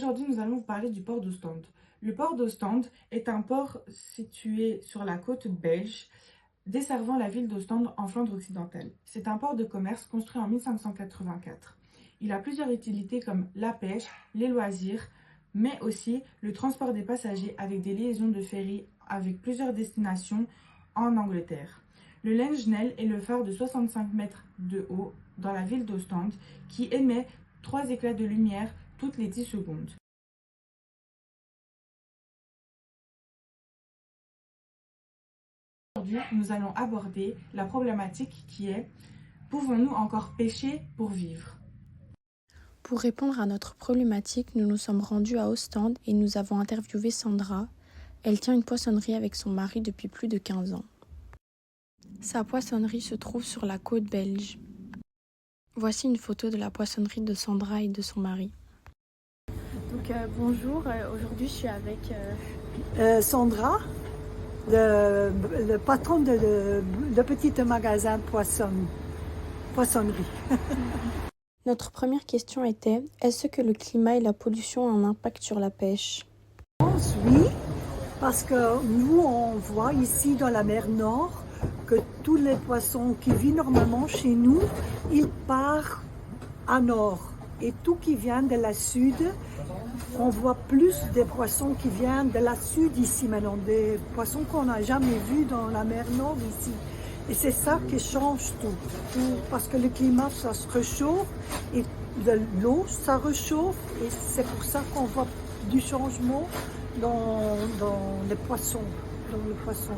Aujourd'hui, nous allons vous parler du port d'Ostende. Le port d'Ostende est un port situé sur la côte belge, desservant la ville d'Ostende en Flandre occidentale. C'est un port de commerce construit en 1584. Il a plusieurs utilités comme la pêche, les loisirs, mais aussi le transport des passagers avec des liaisons de ferry avec plusieurs destinations en Angleterre. Le Lengenel est le phare de 65 mètres de haut dans la ville d'Ostende qui émet 3 éclats de lumière toutes les 10 secondes. Aujourd'hui, nous allons aborder la problématique qui est: pouvons-nous encore pêcher pour vivre? Pour répondre à notre problématique, nous nous sommes rendus à Ostende et nous avons interviewé Sandra. Elle tient une poissonnerie avec son mari depuis plus de 15 ans. Sa poissonnerie se trouve sur la côte belge. Voici une photo de la poissonnerie de Sandra et de son mari. Bonjour, aujourd'hui je suis avec Sandra, le patron de petit magasin poissonnerie. Notre première question était: est-ce que le climat et la pollution ont un impact sur la pêche? Oui, parce que nous on voit ici dans la mer Nord que tous les poissons qui vivent normalement chez nous, ils partent à nord. Et tout qui vient de la sud, on voit plus des poissons qui viennent de la sud ici maintenant, des poissons qu'on n'a jamais vus dans la mer Nord ici. Et c'est ça qui change tout, parce que le climat, ça se réchauffe, et l'eau, ça réchauffe, et c'est pour ça qu'on voit du changement dans les poissons, dans le poisson.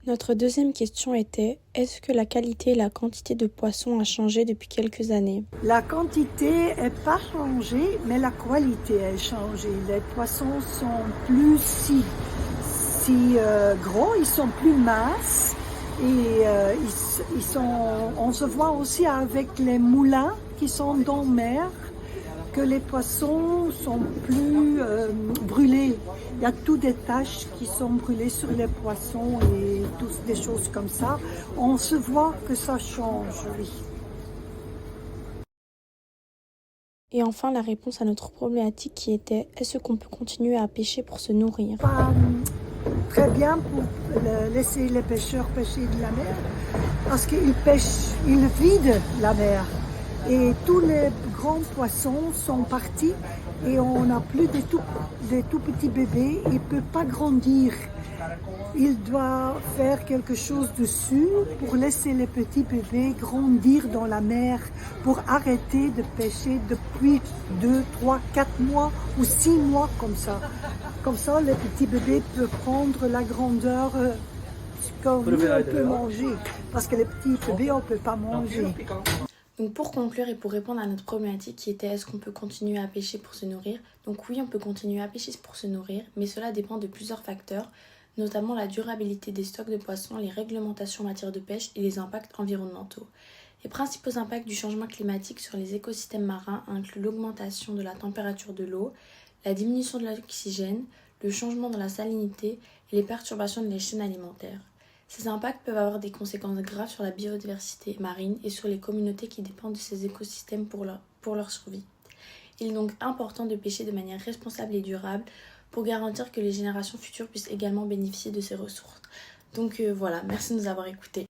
Notre deuxième question était: est-ce que la qualité et la quantité de poissons a changé depuis quelques années? La quantité n'est pas changée, mais la qualité a changé. Les poissons sont plus si gros, ils sont plus minces et on se voit aussi avec les moulins qui sont dans la mer que les poissons sont plus brûlés. Il y a toutes des taches qui sont brûlées sur les poissons et toutes des choses comme ça. On se voit que ça change, oui. Et enfin, la réponse à notre problématique qui était: est-ce qu'on peut continuer à pêcher pour se nourrir? Pas très bien pour laisser les pêcheurs pêcher de la mer, parce qu'ils pêchent, ils vident la mer. Et tous les grands poissons sont partis et on n'a plus des tout petits bébés, ils ne peuvent pas grandir. Il doit faire quelque chose dessus pour laisser les petits bébés grandir dans la mer, pour arrêter de pêcher depuis 2, 3, 4 mois ou 6 mois comme ça. Comme ça, les petits bébés peuvent prendre la grandeur qu'on peut manger. Parce que les petits bébés, on ne peut pas manger. Donc pour conclure et pour répondre à notre problématique qui était: est-ce qu'on peut continuer à pêcher pour se nourrir? Donc oui, on peut continuer à pêcher pour se nourrir, mais cela dépend de plusieurs facteurs, notamment la durabilité des stocks de poissons, les réglementations en matière de pêche et les impacts environnementaux. Les principaux impacts du changement climatique sur les écosystèmes marins incluent l'augmentation de la température de l'eau, la diminution de l'oxygène, le changement dans la salinité et les perturbations de la chaîne alimentaire. Ces impacts peuvent avoir des conséquences graves sur la biodiversité marine et sur les communautés qui dépendent de ces écosystèmes pour leur survie. Il est donc important de pêcher de manière responsable et durable pour garantir que les générations futures puissent également bénéficier de ces ressources. Donc voilà, merci de nous avoir écoutés.